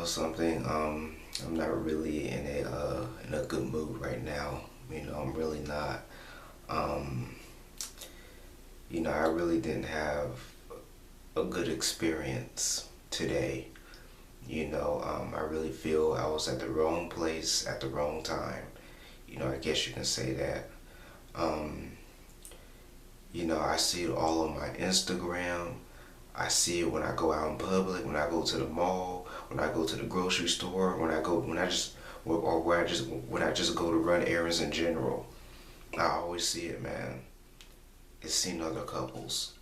know something? I'm not really in a good mood right now. I'm really not. Um, I really didn't have a good experience today. I really feel I was at the wrong place at the wrong time. I guess you can say that. Um, I see it all on my Instagram. I see it when I go out in public, when I go to the mall, when I go to the grocery store, when I just go to run errands in general. I always see it, man. It's seen other couples,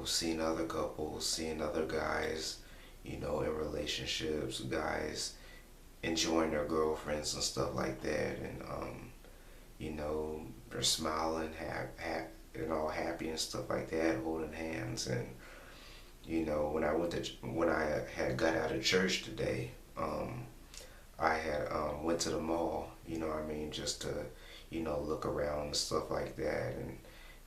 seeing other couples, seeing other guys, in relationships, guys enjoying their girlfriends and stuff like that, and they're smiling, and all happy and stuff like that, holding hands. And when I had got out of church today, I had went to the mall. Just to look around and stuff like that, and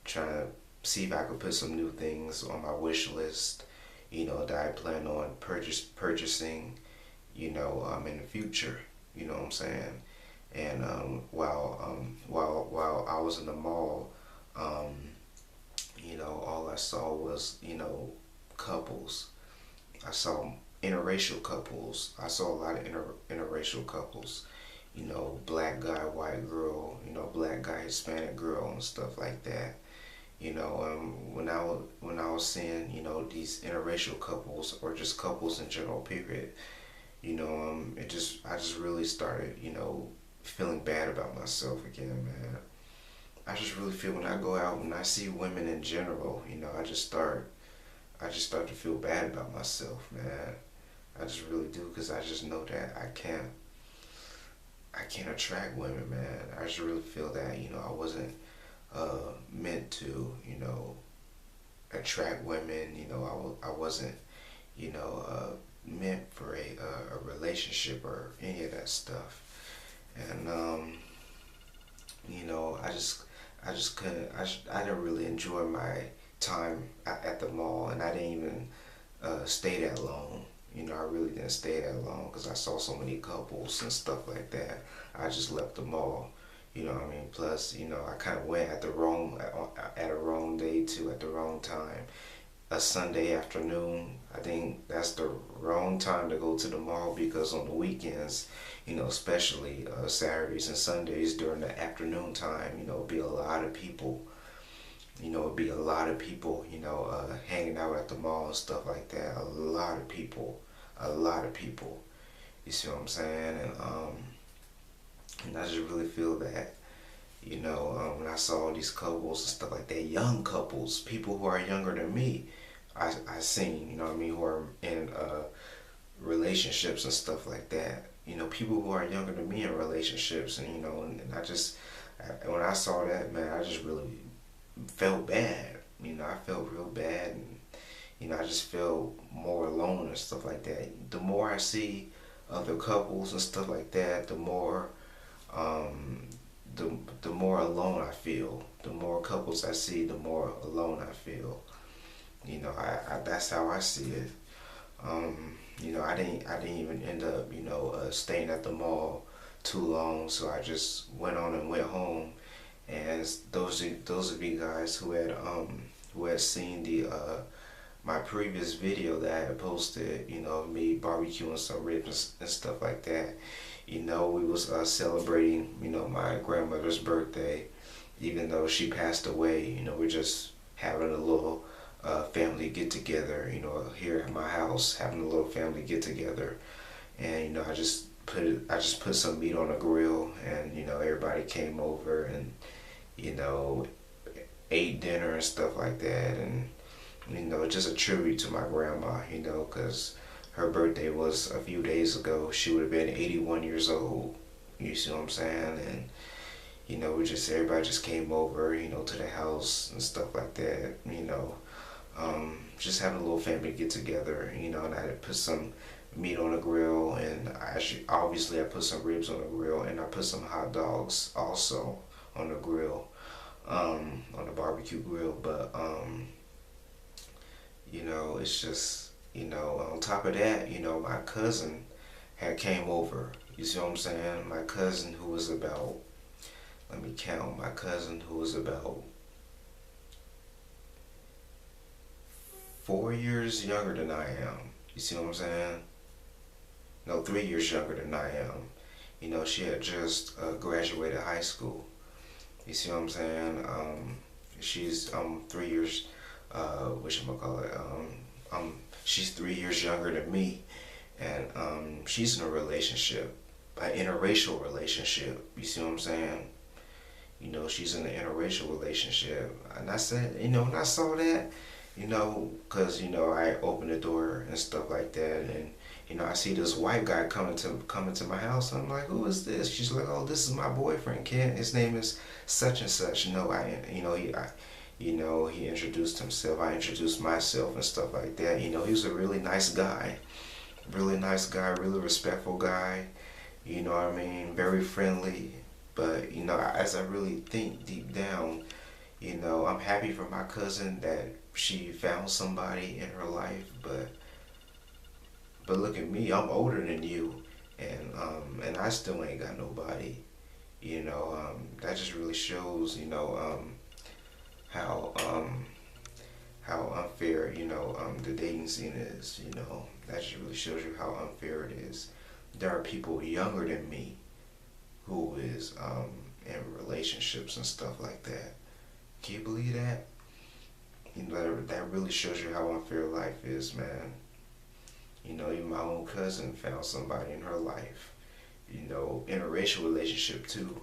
trying to see if I could put some new things on my wish list. That I plan on purchasing. In the future. You know what I'm saying? And while I was in the mall, all I saw was couples. I saw interracial couples. I saw a lot of interracial couples. Black guy, white girl. Black guy, Hispanic girl, and stuff like that. When I was seeing these interracial couples, or just couples in general, period. I just really started feeling bad about myself again, man. I just really feel when I go out and I see women in general, I just start to feel bad about myself, man. I just really do, because I just know that I can't attract women, man. I just really feel that I wasn't meant to attract women. I wasn't meant for a relationship or any of that stuff. And I just couldn't. I didn't really enjoy my time at the mall, and I didn't even stay that long. I really didn't stay that long, because I saw so many couples and stuff like that. I just left the mall. Plus, I kind of went at a wrong day too, at the wrong time. A Sunday afternoon. I think that's the wrong time to go to the mall, because on the weekends, especially Saturdays and Sundays during the afternoon time, it'd be a lot of people. Hanging out at the mall and stuff like that. A lot of people. You see what I'm saying? And I just really feel that. When I saw all these couples and stuff like that, young couples, people who are younger than me, I seen, who are in relationships and stuff like that. People who are younger than me in relationships, and when I saw that, man, I just really felt bad. I felt real bad, and I just felt more alone and stuff like that. The more I see other couples and stuff like that, the more the more alone I feel. The more couples I see, the more alone I feel. That's how I see it. I didn't even end up staying at the mall too long, so I just went on and went home. And those of you guys who had seen the my previous video that I had posted, me barbecuing some ribs and stuff like that. We was celebrating, my grandmother's birthday, even though she passed away. We're just having a little family get together, here at my house, having a little family get together. And I just put some meat on the grill, and everybody came over and ate dinner and stuff like that. And just a tribute to my grandma, because her birthday was a few days ago. She would have been 81 years old. You see what I'm saying? And everybody just came over, to the house and stuff like that. Just having a little family get together. And I had put some meat on the grill, and obviously I put some ribs on the grill, and I put some hot dogs also on the grill, on the barbecue grill. But it's just You know, on top of that, you know, my cousin had came over. You see what I'm saying? My cousin who was about, let me count, my cousin who was about 4 years younger than I am. You see what I'm saying? No, 3 years younger than I am. You know, she had just graduated high school. You see what I'm saying? She's 3 years, whatchamacallit, she's 3 years younger than me, and she's in a relationship, an interracial relationship. You see what I'm saying? You know, she's in an interracial relationship, and I said, you know, when I saw that, you know, cause you know I opened the door and stuff like that, and you know I see this white guy coming to my house. I'm like, who is this? She's like, oh, this is my boyfriend, Kent. His name is such and such. You know, he introduced himself. I introduced myself and stuff like that. You know, he was a really nice guy, really respectful guy. You know what I mean? Very friendly. But you know, as I really think deep down, you know, I'm happy for my cousin that she found somebody in her life. But look at me, I'm older than you, and I still ain't got nobody. You know, that just really shows, you know, how how unfair, you know, the dating scene is. You know, that just really shows you how unfair it is. There are people younger than me who is in relationships and stuff like that. Can you believe that? You know, that really shows you how unfair life is, man. You know, even my own cousin found somebody in her life. You know, interracial relationship too.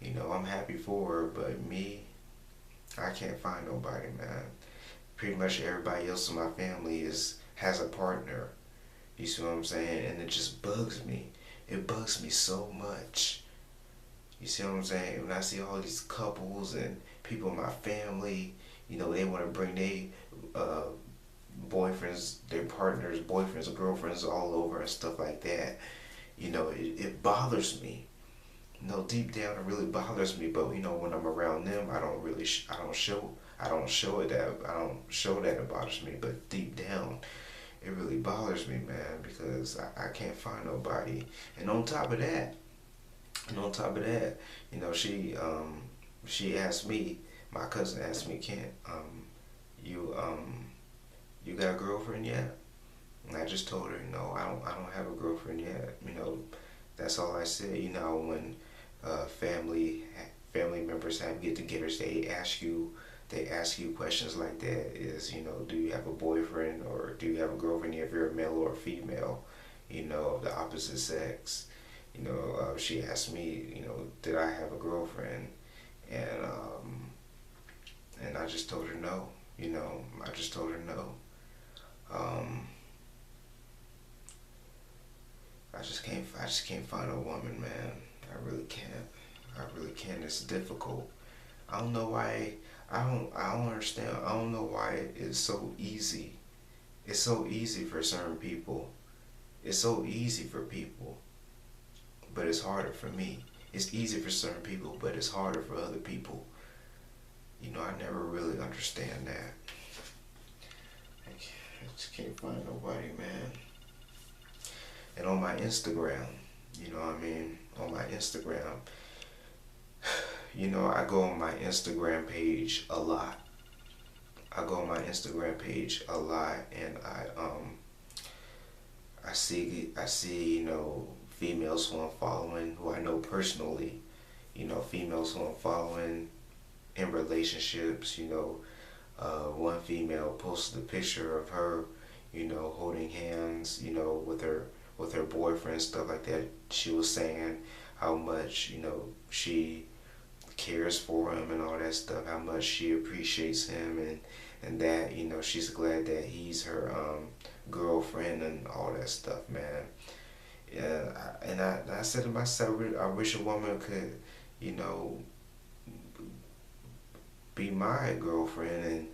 You know, I'm happy for her, but me, I can't find nobody, man. Pretty much everybody else in my family has a partner. You see what I'm saying? And it just bugs me. It bugs me so much. You see what I'm saying? When I see all these couples and people in my family, you know, they want to bring their boyfriends, their partners, boyfriends, girlfriends all over and stuff like that. You know, it bothers me. You know, deep down it really bothers me. But you know, when I'm around them, I don't really, I don't show it that, I don't show that it bothers me. But deep down, it really bothers me, man, because I can't find nobody. And on top of that, you know, she asked me, my cousin asked me, Kent, you you got a girlfriend yet? And I just told her, no, I don't have a girlfriend yet. You know, that's all I said. You know, when family members have get-togethers, they ask you questions like that. Is, you know, do you have a boyfriend or do you have a girlfriend if you're a male or a female? You know, of the opposite sex. You know, she asked me, you know, did I have a girlfriend? And I just told her no. You know, I just told her no. I just can't find a woman, man. I really can't. I really can't. It's difficult. I don't know why. I don't understand. I don't know why it's so easy. It's so easy for certain people. It's so easy for people, but it's harder for me. It's easy for certain people, but it's harder for other people. You know, I never really understand that. I just can't find nobody, man. And on my Instagram, you know what I mean? On my Instagram, you know, I go on my Instagram page a lot. I go on my Instagram page a lot, and I see, you know, females who I'm following, who I know personally, you know, females who I'm following in relationships. You know, one female posted a picture of her, you know, holding hands, you know, with her boyfriend, stuff like that. She was saying how much, you know, she cares for him and all that stuff, how much she appreciates him, and that, you know, she's glad that he's her girlfriend and all that stuff, man. Yeah, and I said to myself, I wish a woman could, you know, be my girlfriend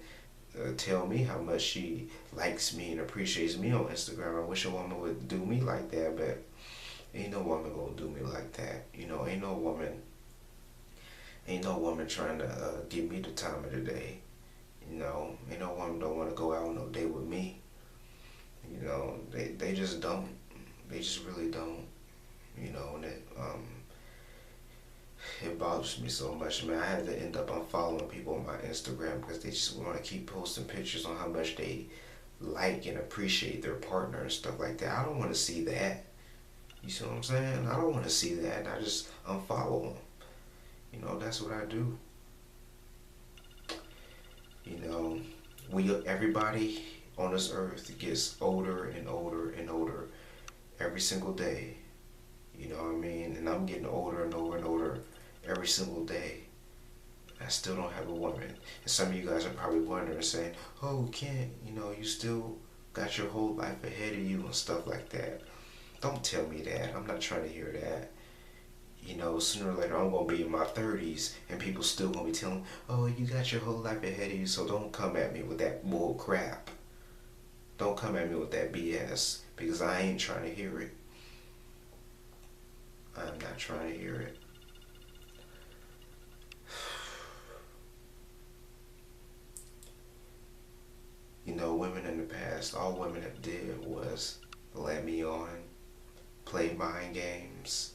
and tell me how much she likes me and appreciates me on Instagram. I wish a woman would do me like that, but ain't no woman gonna do me like that. You know, ain't no woman trying to give me the time of the day. You know, ain't no woman don't want to go out on no date with me. You know, they just don't. They just really don't. You know, and it bothers me so much, man. I had to end up unfollowing people on my Instagram because they just want to keep posting pictures on how much they like and appreciate their partner and stuff like that. I don't want to see that. You see what I'm saying? I don't want to see that, and I just unfollow them. You know, that's what I do. You know, everybody on this earth gets older and older and older every single day. You know what I mean? And I'm getting older and older and older every single day. I still don't have a woman. And some of you guys are probably wondering, saying, "Oh, Kent, you know, you still got your whole life ahead of you and stuff like that." Don't tell me that. I'm not trying to hear that. You know, sooner or later I'm gonna be in my 30s and people still gonna be telling, "Oh, you got your whole life ahead of you," so don't come at me with that bull crap. Don't come at me with that BS, because I ain't trying to hear it. I'm not trying to hear it. You know, women in the past, all women have did was let me on, play mind games.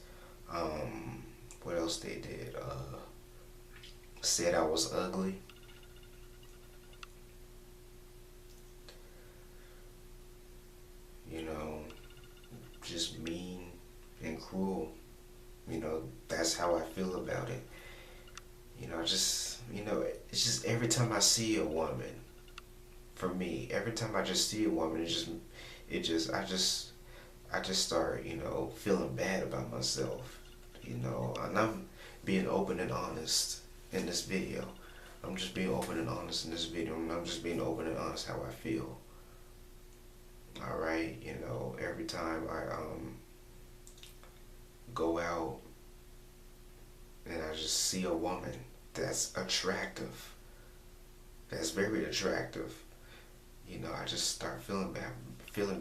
What else they did? Said I was ugly. You know, just mean and cruel. You know, that's how I feel about it. You know, it's just every time I see a woman, for me, every time I just see a woman, I just start, you know, feeling bad about myself. You know, and I'm being open and honest in this video. I'm just being open and honest in this video, and I'm just being open and honest how I feel. All right, you know, every time I go out and I just see a woman that's attractive, that's very attractive, you know, I just start feeling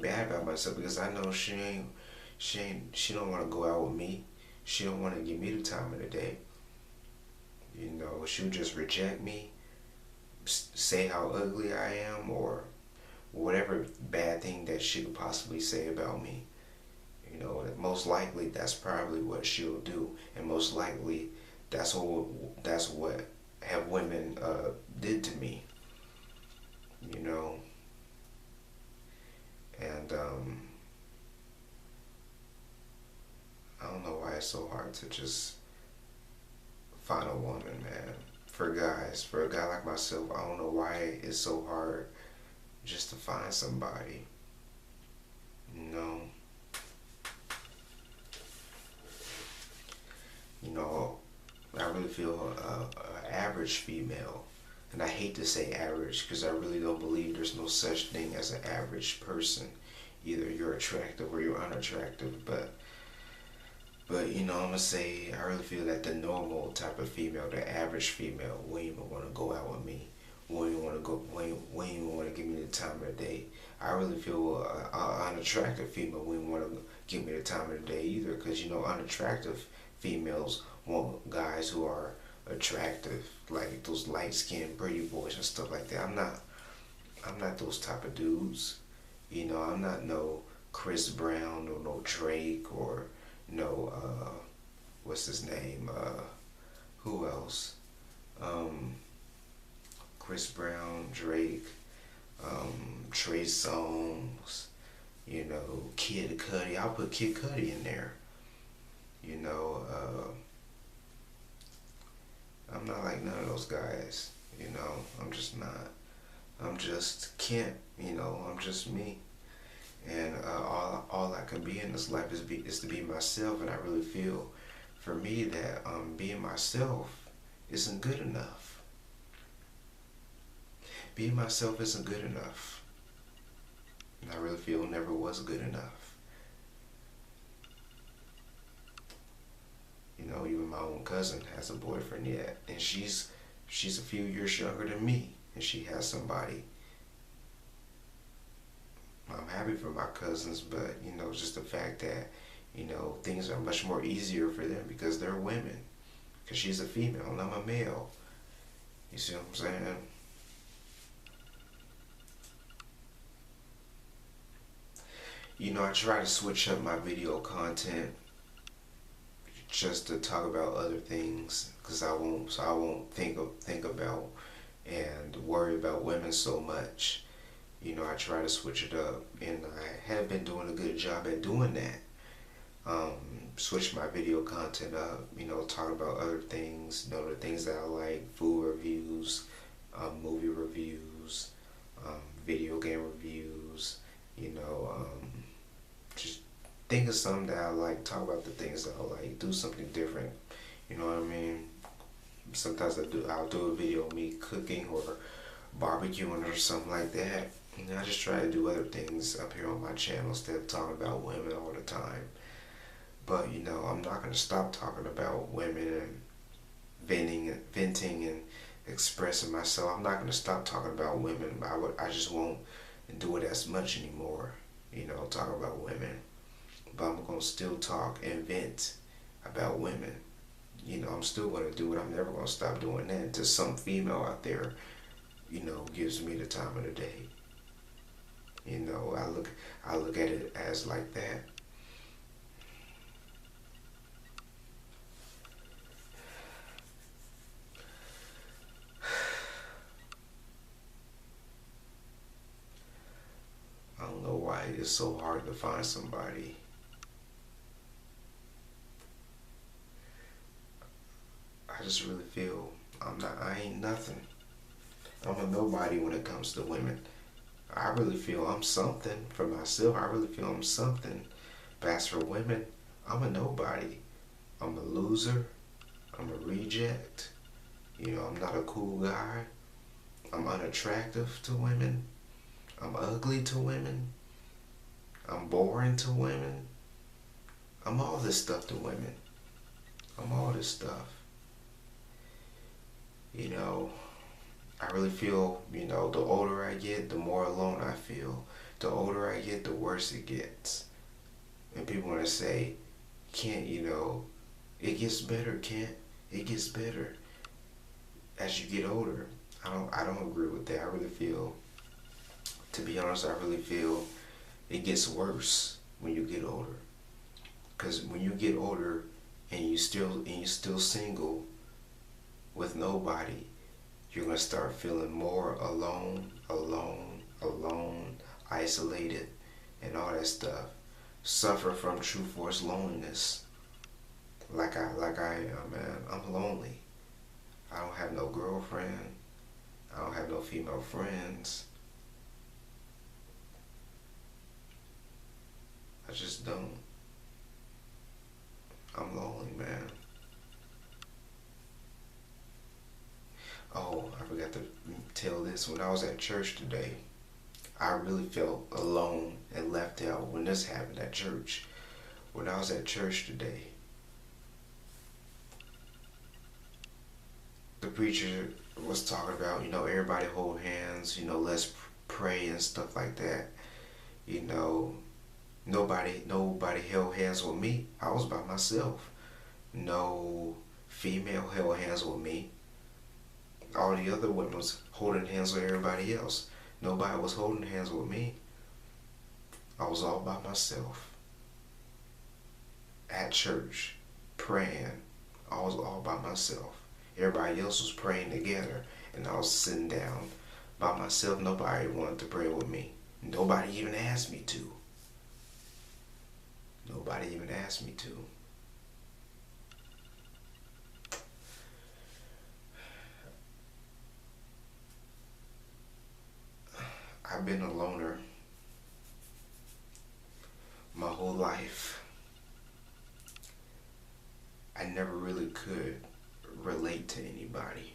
bad about myself, because I know she don't want to go out with me. She don't want to give me the time of the day. You know, she'll just reject me, say how ugly I am, or whatever bad thing that she could possibly say about me. You know, most likely that's probably what she'll do, and most likely that's what have women did to me. You know, and I don't know why it's so hard to just find a woman, man. For guys, for a guy like myself, I don't know why it's so hard just to find somebody. You know, I really feel a average female, and I hate to say average because I really don't believe there's no such thing as an average person. Either you're attractive or you're unattractive, but you know, I'm gonna say I really feel that the normal type of female, the average female, wouldn't even want to go out with me. Wouldn't even want to give me the time of the day. I really feel an unattractive female wouldn't want to give me the time of the day either, because you know, unattractive females want guys who are attractive, like those light-skinned, pretty boys and stuff like that. I'm not those type of dudes. You know, I'm not no Chris Brown or no Drake or no what's his name? Who else? Chris Brown, Drake, Trey Songz, you know, Kid Cudi. I'll put Kid Cudi in there. You know, I'm not like none of those guys. You know, I'm just not. I'm just Kent. You know, I'm just me. And all I can be in this life is to be myself. And I really feel, for me, that being myself isn't good enough. Being myself isn't good enough. And I really feel never was good enough. You know, even my own cousin has a boyfriend yet, and she's a few years younger than me, and she has somebody. I'm happy for my cousins, but you know, just the fact that, you know, things are much more easier for them because they're women. Because she's a female and I'm a male. You see what I'm saying? You know, I try to switch up my video content just to talk about other things, because I won't think about and worry about women so much. You know, I try to switch it up, and I have been doing a good job at doing that. Um, Switch my video content up, you know, talk about other things, you know, the things that I like, food reviews, movie reviews, video game reviews, you know, just think of something that I like, talk about the things that I like, do something different, you know what I mean? Sometimes I'll do a video of me cooking or barbecuing or something like that. You know, I just try to do other things up here on my channel instead of talking about women all the time. But you know, I'm not gonna stop talking about women and venting and expressing myself. I'm not gonna stop talking about women. I just won't do it as much anymore. You know, talk about women. But I'm gonna still talk and vent about women. You know, I'm still gonna do it. I'm never gonna stop doing that until some female out there, you know, gives me the time of the day. You know, I look at it as like that. I don't know why it's so hard to find somebody. I just really feel I ain't nothing. I'm a nobody when it comes to women. I really feel I'm something for myself. I really feel I'm something. But as for women, I'm a nobody. I'm a loser. I'm a reject. You know, I'm not a cool guy. I'm unattractive to women. I'm ugly to women. I'm boring to women. I'm all this stuff to women. I'm all this stuff. You know, I really feel, you know, the older I get, the more alone I feel. The older I get, the worse it gets. And people want to say, Kent, you know, it gets better, Kent. It gets better as you get older. I don't agree with that. I really feel, to be honest, I really feel it gets worse when you get older. Because when you get older and you still single with nobody, you're gonna start feeling more alone, isolated, and all that stuff. Suffer from true force loneliness. Like I am, man. I'm lonely. I don't have no girlfriend. I don't have no female friends. I just don't. I'm lonely, man. Oh, I forgot to tell this. When I was at church today, I really felt alone and left out when this happened at church. When I was at church today, the preacher was talking about, you know, everybody hold hands, you know, let's pray and stuff like that. You know, nobody held hands with me. I was by myself. No female held hands with me. All the other women was holding hands with everybody else. Nobody was holding hands with me. I was all by myself. At church, praying. I was all by myself. Everybody else was praying together, and I was sitting down by myself. Nobody wanted to pray with me. Nobody even asked me to. Nobody even asked me to. I've been a loner my whole life. I never really could relate to anybody.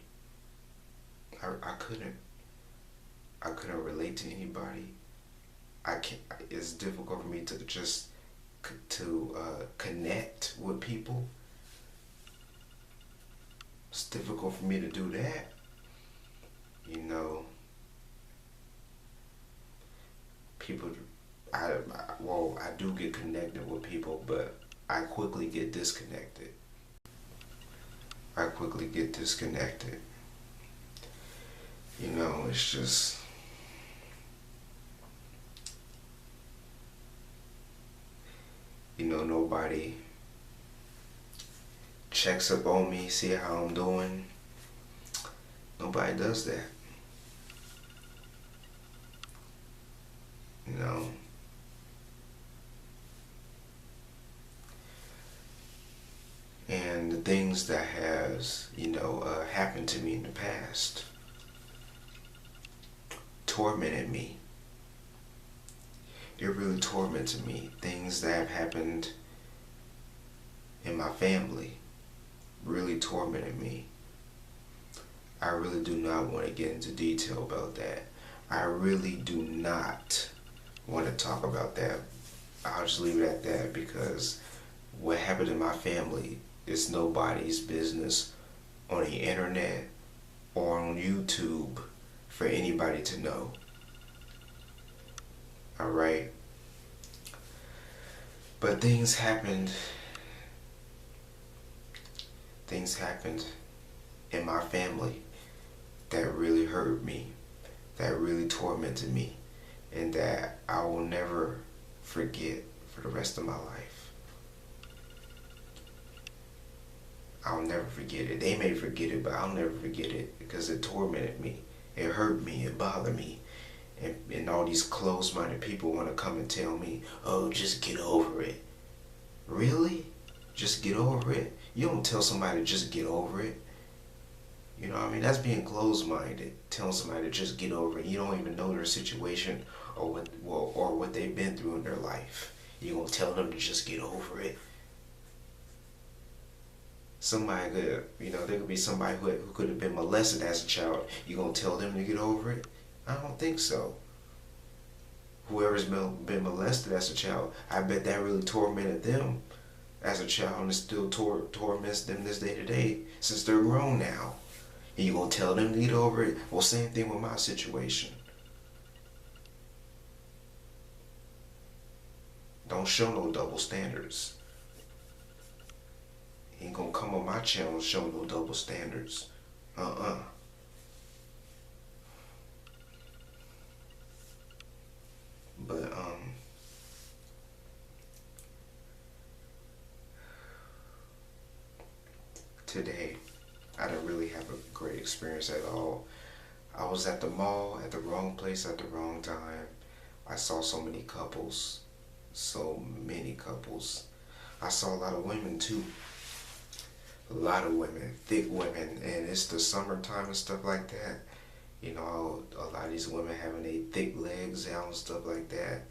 I couldn't. I couldn't relate to anybody. I can't. It's difficult for me to just connect with people. It's difficult for me to do that. You know, people. I do get connected with people, but I quickly get disconnected. I quickly get disconnected. You know, it's just, Nobody checks up on me, see how I'm doing. Nobody does that. You know. And the things that has, happened to me in the past tormented me. It really tormented me. Things that have happened in my family really tormented me. I really do not want to get into detail about that. I really do not want to talk about that. I'll just leave it at that, because what happened in my family is nobody's business on the internet or on YouTube for anybody to know. Alright? But things happened in my family that really hurt me, that really tormented me, and that I will never forget for the rest of my life. I'll never forget it. They may forget it, but I'll never forget it, because it tormented me. It hurt me. It bothered me. And all these closed-minded people want to come and tell me, oh, just get over it. Really? Just get over it? You don't tell somebody to just get over it. You know what I mean? That's being closed-minded. Telling somebody to just get over it. You don't even know their situation or what they've been through in their life. You're going to tell them to just get over it. Somebody could, there could be somebody who could have been molested as a child. You gonna tell them to get over it? I don't think so. Whoever's been molested as a child, I bet that really tormented them as a child, and it still torments them this day to day, since they're grown now. And you gonna tell them to get over it? Well, same thing with my situation. Don't show no double standards. You ain't gonna come on my channel and show no double standards. But today I didn't really have a great experience at all. I was at the mall at the wrong place at the wrong time. I saw so many couples. I saw a lot of women too. A lot of women, thick women, and it's the summertime and stuff like that. A lot of these women having their thick legs out and stuff like that,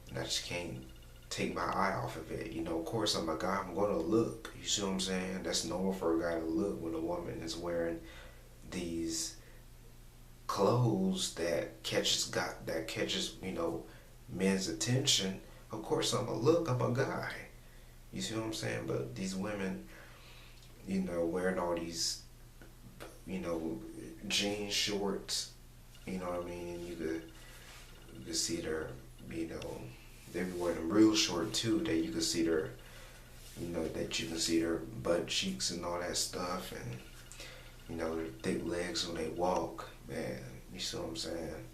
and I just can't take my eye off of it. Of course, I'm a guy, I'm gonna look. You see what I'm saying? That's normal for a guy to look when a woman is wearing these clothes that catches men's attention. Of course, I'm a look. I'm a guy. You see what I'm saying? But these women, wearing all these, jean shorts, you know what I mean? And you could see their, they be wearing them real short too, that you can see their, that you can see their butt cheeks and all that stuff, and, their thick legs when they walk, man, you see what I'm saying?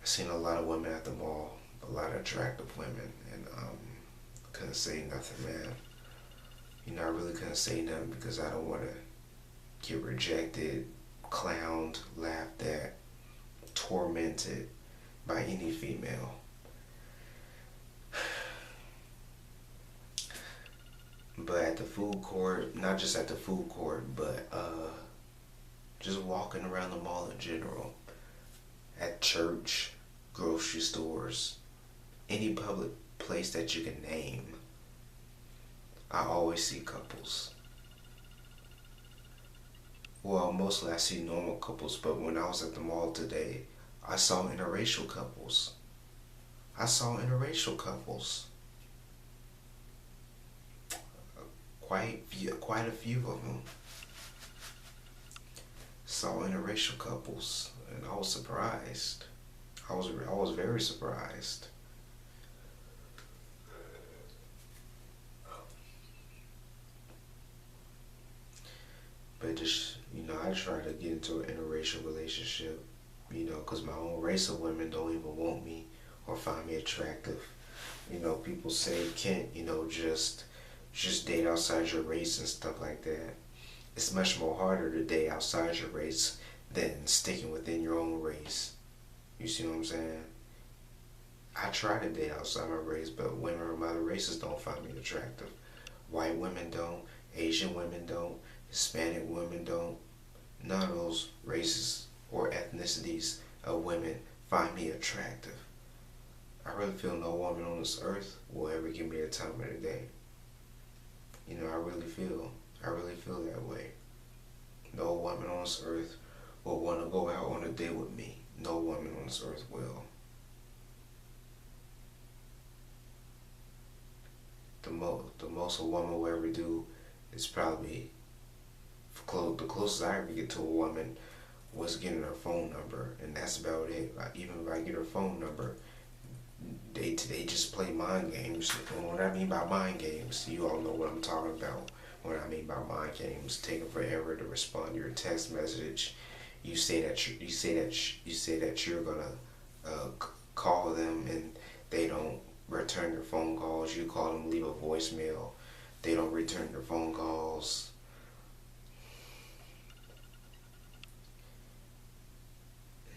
I've seen a lot of women at the mall, a lot of attractive women, and couldn't say nothing, man. I really couldn't say nothing, because I don't want to get rejected, clowned, laughed at, tormented by any female. But at the food court, not just at the food court, but just walking around the mall in general, at church, grocery stores, any public place that you can name, I always see couples. Well, mostly I see normal couples, but when I was at the mall today, I saw interracial couples. Quite a few of them. Saw interracial couples, and I was surprised. I was very surprised. But just, I try to get into an interracial relationship, because my own race of women don't even want me or find me attractive. You know, people say, Kent, you know, just date outside your race and stuff like that. It's much more harder to date outside your race than sticking within your own race. You see what I'm saying? I try to date outside my race, but women from other races don't find me attractive. White women don't, Asian women don't, Hispanic women don't. None of those races or ethnicities of women find me attractive. I really feel no woman on this earth will ever give me the time of the day. You know, I really feel that way. No woman on this earth will want to go out on a date with me. No woman on this earth will. The most a woman will ever do is probably, the closest I ever get to a woman was getting her phone number, and that's about it. Like, even if I get her phone number, they just play mind games. And what I mean by mind games, you all know what I'm talking about. What I mean by mind games, taking forever to respond to your text message. You say that you're gonna call them, and they don't return your phone calls. You call them, leave a voicemail. They don't return your phone calls.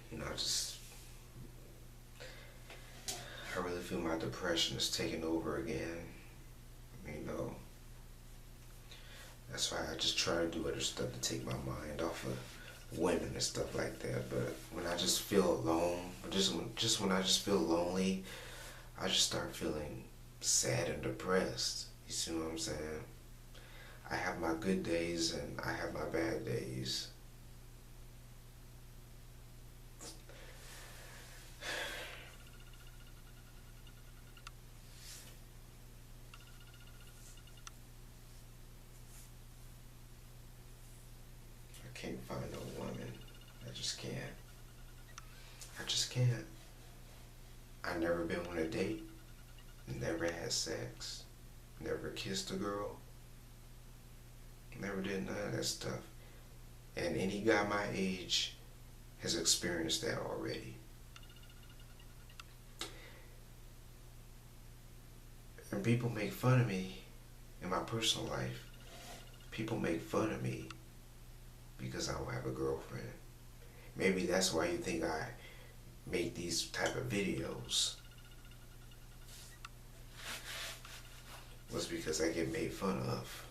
You know, I really feel my depression is taking over again. You know, that's why I just try to do other stuff to take my mind off of women and stuff like that. But when I just feel alone, when I just feel lonely, I just start feeling sad and depressed. You see what I'm saying? I have my good days and I have my bad days. I can't find no woman. I just can't. I just can't. I never been on a date, never had sex, never kissed a girl, never did none of that stuff. And any guy my age has experienced that already. And people make fun of me in my personal life. People make fun of me because I don't have a girlfriend. Maybe that's why you think I make these type of videos. Was because I get made fun of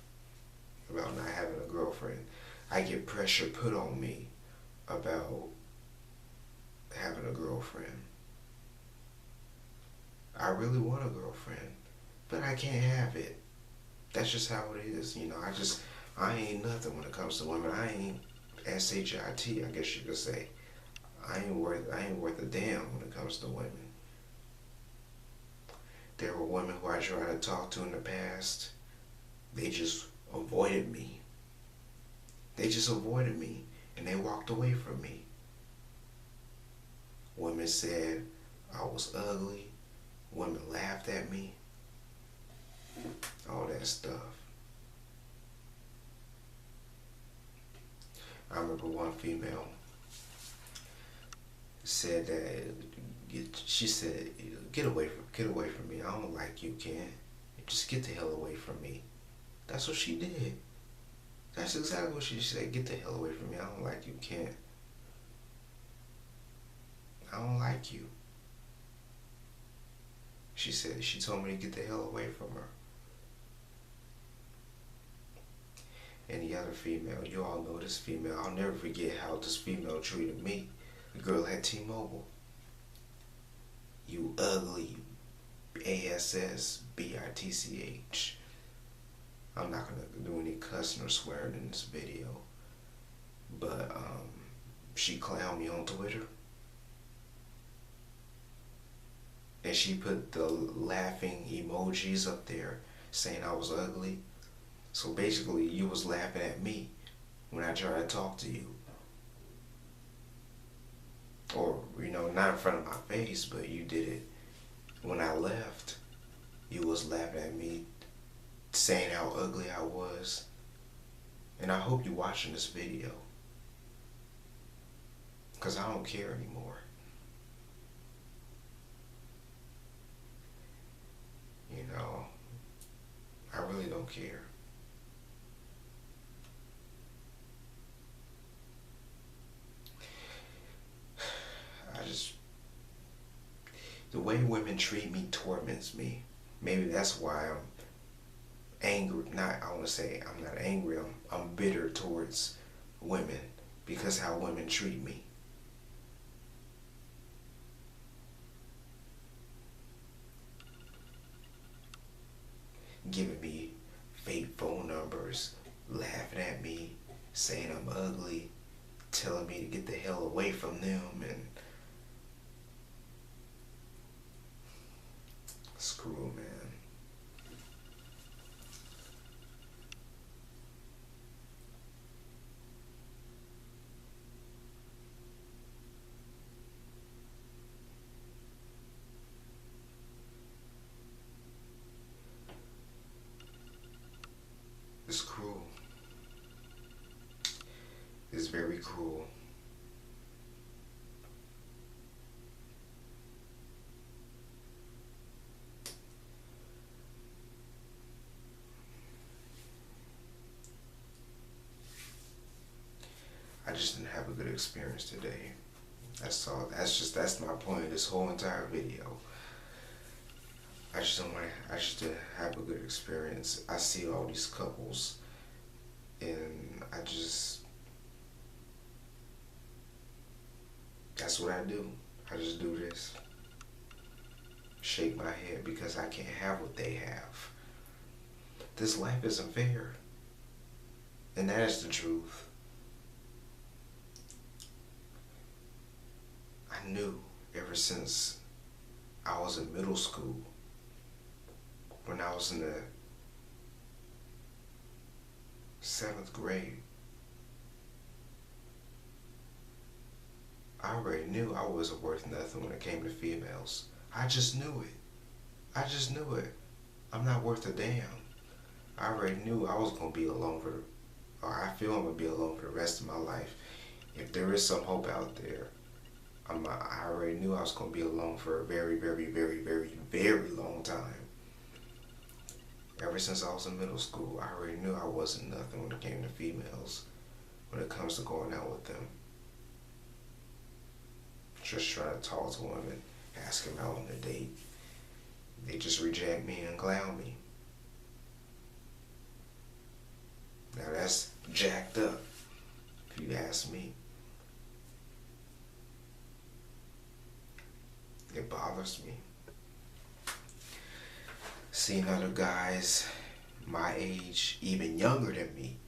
about not having a girlfriend. I get pressure put on me about having a girlfriend. I really want a girlfriend, but I can't have it. That's just how it is. You know, I ain't nothing when it comes to women. I ain't SHIT, I guess you could say. I ain't worth a damn when it comes to women. There were women who I tried to talk to in the past. They just avoided me. They just avoided me and they walked away from me. Women said I was ugly. Women laughed at me. All that stuff. I remember one female said that she said, get away from me. I don't like you, Ken. Just get the hell away from me. That's what she did. That's exactly what she said. Get the hell away from me. I don't like you, Ken. I don't like you. She said, she told me to get the hell away from her. And the other female, you all know this female. I'll never forget how this female treated me. The girl had T-Mobile. You ugly ASS BITCH. I'm not gonna do any cussing or swearing in this video. But she clowned me on Twitter. And she put the laughing emojis up there saying I was ugly. So basically you was laughing at me when I tried to talk to you. Or, you know, not in front of my face, but you did it when I left. You was laughing at me, saying how ugly I was. And I hope you're watching this video, because I don't care anymore. I really don't care. I just, the way women treat me torments me. Maybe that's why I'm angry. Not, I want to say I'm not angry. I'm bitter towards women because how women treat me. Giving me fake phone numbers, laughing at me, saying I'm ugly, telling me to get the hell away from them, and screw 'em, man. It's cruel. It's very cruel. I just didn't have a good experience today. That's all. That's my point of this whole entire video. I just don't want to. I just didn't have a good experience. I see all these couples, and I just, that's what I do. I just do this. Shake my head because I can't have what they have. This life isn't fair. And that is the truth. I knew ever since I was in middle school, when I was in the 7th grade, I already knew I wasn't worth nothing when it came to females. I just knew it. I just knew it. I'm not worth a damn. I already knew I was going to be alone or I feel I'm going to be alone for the rest of my life. If there is some hope out there, I already knew I was going to be alone for a very, very, very, very, very long time. Ever since I was in middle school, I already knew I wasn't nothing when it came to females, when it comes to going out with them. Just trying to talk to women, ask them out on a date. They just reject me and clown me. Now that's jacked up, if you ask me. It bothers me. Seeing other guys my age, even younger than me,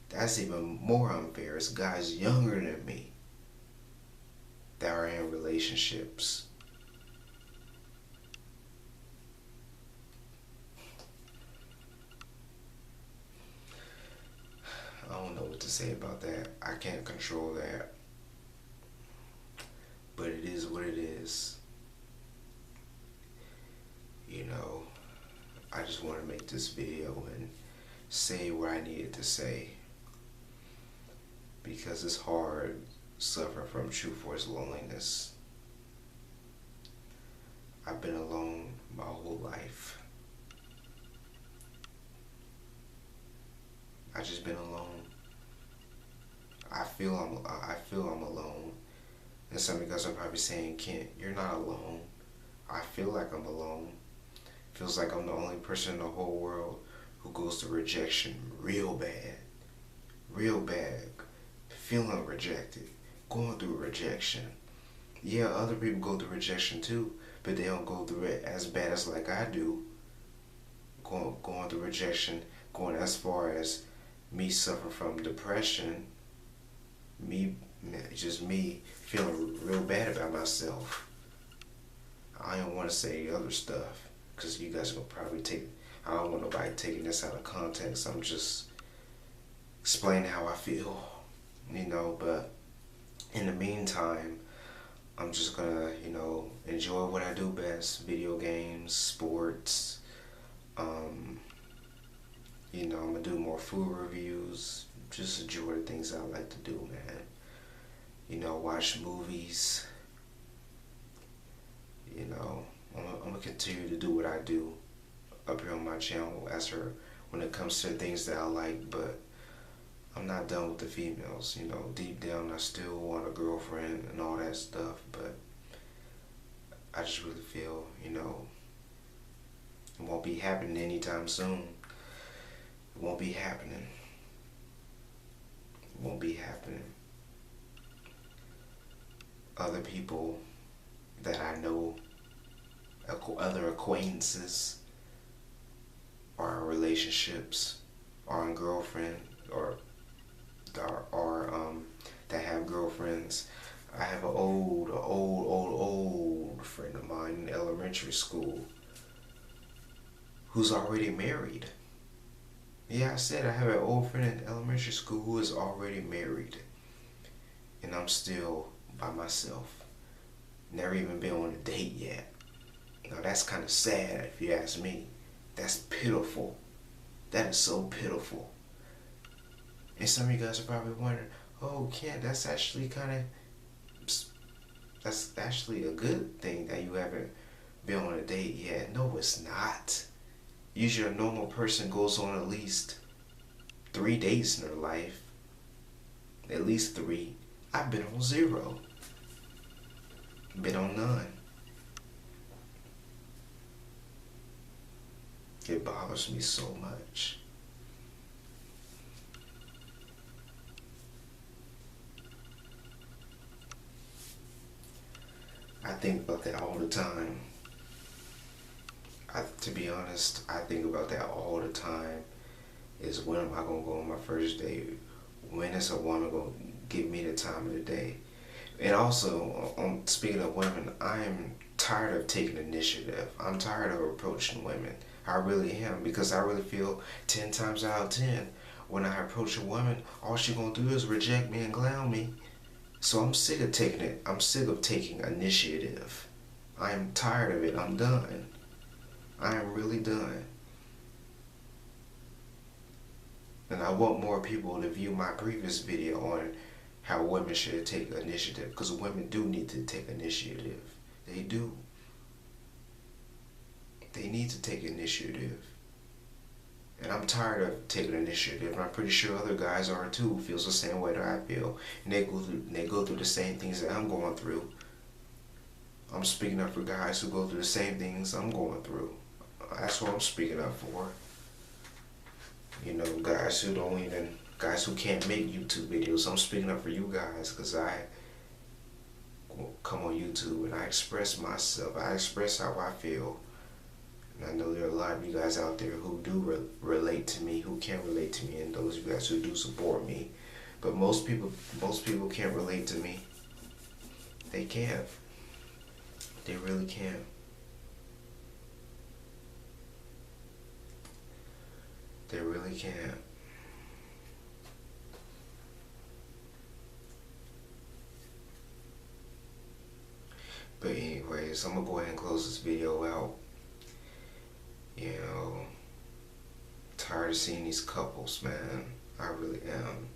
that's even more unfair. It's guys younger than me that are in relationships. I don't know what to say about that. I can't control that. But it is what it is. You know, I just want to make this video and say what I needed to say. Because it's hard suffering from true force loneliness. I've been alone my whole life. I just been alone. I feel I'm alone. And some of you guys are probably saying, Kent, you're not alone. I feel like I'm alone. Feels like I'm the only person in the whole world who goes through rejection real bad. Real bad. Feeling rejected. Going through rejection. Yeah, other people go through rejection too, but they don't go through it as bad as like I do. Going through rejection, going as far as me suffering from depression, me feeling real bad about myself. I don't want to say other stuff because you guys will probably I don't want nobody taking this out of context. I'm just explaining how I feel, you know, but in the meantime, I'm just gonna, you know, enjoy what I do best, video games, sports, you know, I'm gonna do more food reviews, just enjoy the things I like to do, man. You know, watch movies, you know, I'm gonna continue to do what I do up here on my channel as her when it comes to things that I like, but I'm not done with the females. You know, deep down I still want a girlfriend and all that stuff, but I just really feel, you know, it won't be happening anytime soon. It won't be happening. It won't be happening. Other people that I know, other acquaintances, are in relationships, are in girlfriend, or that have girlfriends. I have an old friend of mine in elementary school who's already married. Yeah, I said I have an old friend in elementary school who is already married. And I'm still by myself. Never even been on a date yet. Now that's kind of sad if you ask me. That's pitiful. That is so pitiful. And some of you guys are probably wondering, oh, Kent, that's actually a good thing that you haven't been on a date yet. No, it's not. Usually a normal person goes on at least 3 dates in their life. At least 3. I've been on 0. Been on none. It bothers me so much. I think about that all the time. To be honest, I think about that all the time. Is when am I going to go on my first date? When is a woman going to give me the time of the day? And also, speaking of women, I'm tired of taking initiative. I'm tired of approaching women. I really am, because I really feel 10 times out of 10, when I approach a woman, all she's going to do is reject me and clown me. So I'm sick of taking it. I'm sick of taking initiative. I'm tired of it. I'm done. I am really done. And I want more people to view my previous video on how women should take initiative, because women do need to take initiative. They do. They need to take initiative. And I'm tired of taking initiative, and I'm pretty sure other guys are too, feels the same way that I feel. And they go through the same things that I'm going through. I'm speaking up for guys who go through the same things I'm going through. That's what I'm speaking up for. You know, guys who can't make YouTube videos. I'm speaking up for you guys, because I come on YouTube and I express myself. I express how I feel. And I know there are a lot of you guys out there who do relate to me, who can relate to me, and those of you guys who do support me. But most people can't relate to me. They can't. They really can't. They really can't. But anyways, I'm gonna go ahead and close this video out. You know, tired of seeing these couples, man. I really am.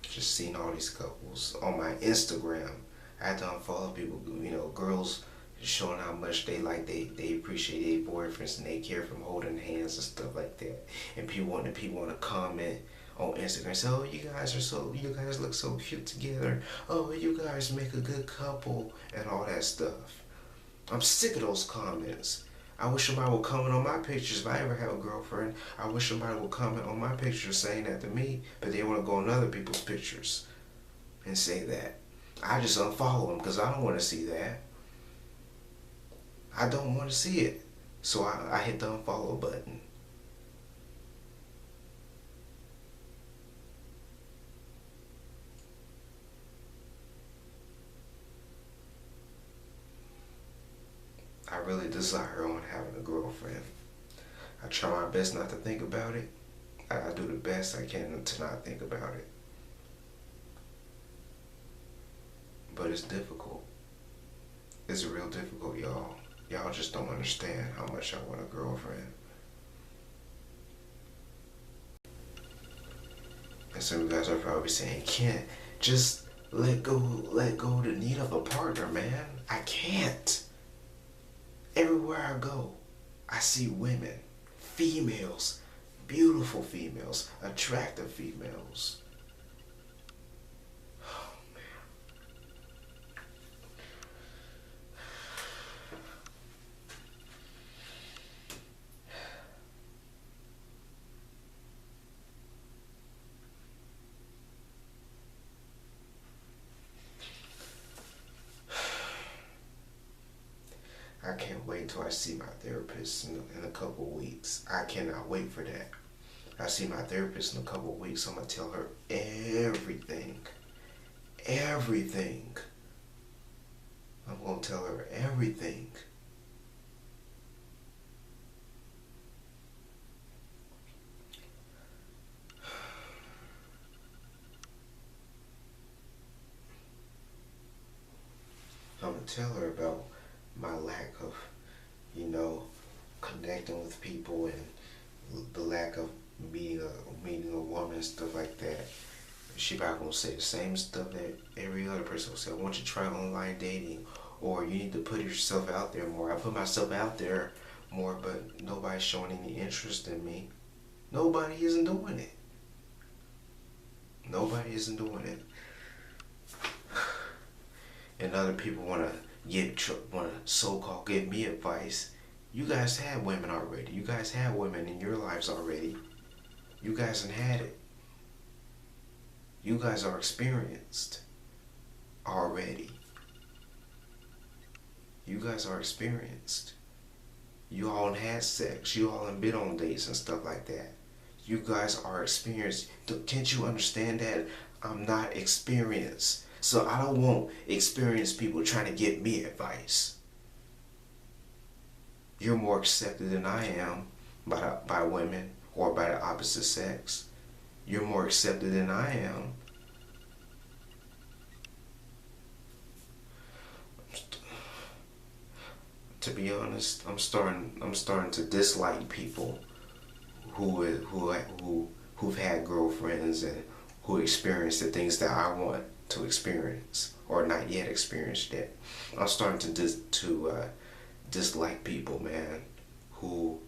Just seeing all these couples on my Instagram. I had to unfollow people, you know, girls showing how much they appreciate their boyfriends and they care for them, holding hands and stuff like that. And people want to comment on Instagram, say, oh, you guys look so cute together. Oh, you guys make a good couple and all that stuff. I'm sick of those comments. I wish somebody would comment on my pictures. If I ever have a girlfriend, I wish somebody would comment on my pictures saying that to me, but they want to go on other people's pictures and say that. I just unfollow them because I don't want to see that. I don't want to see it. So I hit the unfollow button. I really desire on having a girlfriend. I try my best not to think about it. I do the best I can to not think about it. But it's difficult. It's real difficult, y'all. Y'all just don't understand how much I want a girlfriend. And some of you guys are probably saying, Kent, just let go the need of a partner, man. I can't. Everywhere I go, I see women, females, beautiful females, attractive females. I can't wait until I see my therapist in a couple of weeks. I cannot wait for that. I see my therapist in a couple of weeks. I'm going to tell her everything. Everything. I'm going to tell her everything. I'm going to tell her about my lack of, connecting with people, and the lack of meeting a woman and stuff like that. She probably gonna say the same stuff that every other person will say. I want you to try online dating, or you need to put yourself out there more. I put myself out there more, but nobody's showing any interest in me. Nobody isn't doing it. Nobody isn't doing it. And other people wanna so-called give me advice. You guys had women already. You guys had women in your lives already. You guys have had it. You guys are experienced already. You guys are experienced. You all had sex. You all have been on dates and stuff like that. You guys are experienced. Can't you understand that? I'm not experienced. So I don't want experienced people trying to give me advice. You're more accepted than I am by women or by the opposite sex. You're more accepted than I am. To be honest, I'm starting to dislike people who've had girlfriends and who experience the things that I want to experience or not yet experienced yet. I'm starting to dislike people, man, who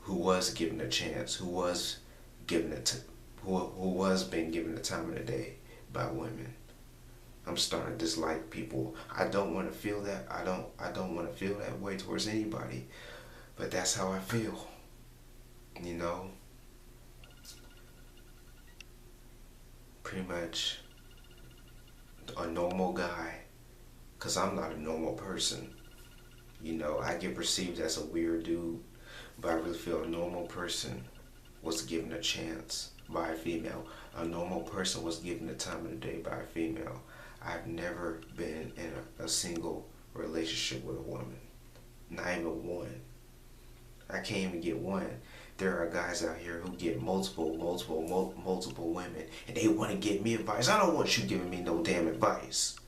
was given a chance, who was being given the time of the day by women. I'm starting to dislike people. I don't want to feel that. I don't want to feel that way towards anybody, but that's how I feel. Pretty much a normal guy, because I'm not a normal person. I get perceived as a weird dude, but I really feel a normal person was given a chance by a female. A normal person was given the time of the day by a female. I've never been in a single relationship with a woman. Not even one. I can't even get one. There are guys out here who get multiple women, and they want to give me advice. I don't want you giving me no damn advice.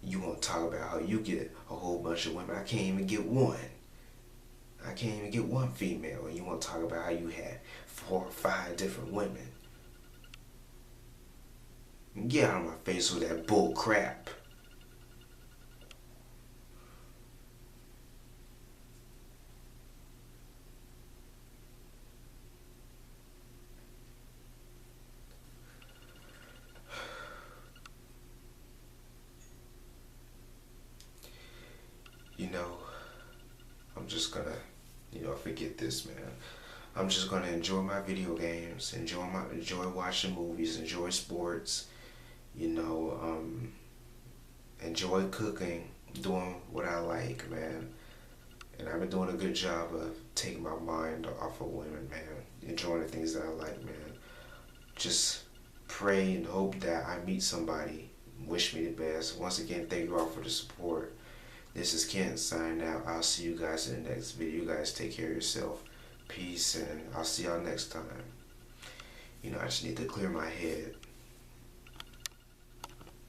You want to talk about how you get a whole bunch of women. I can't even get one. I can't even get one female. And you want to talk about how you had 4 or 5 different women. Get out of my face with that bull crap. I'm just gonna, forget this, man. I'm just gonna enjoy my video games, enjoy watching movies, enjoy sports, enjoy cooking, doing what I like, man. And I've been doing a good job of taking my mind off of women, man. Enjoying the things that I like, man. Just pray and hope that I meet somebody. Wish me the best. Once again, thank you all for the support. This is Kent signing out. I'll see you guys in the next video. You guys take care of yourself. Peace, and I'll see y'all next time. I just need to clear my head.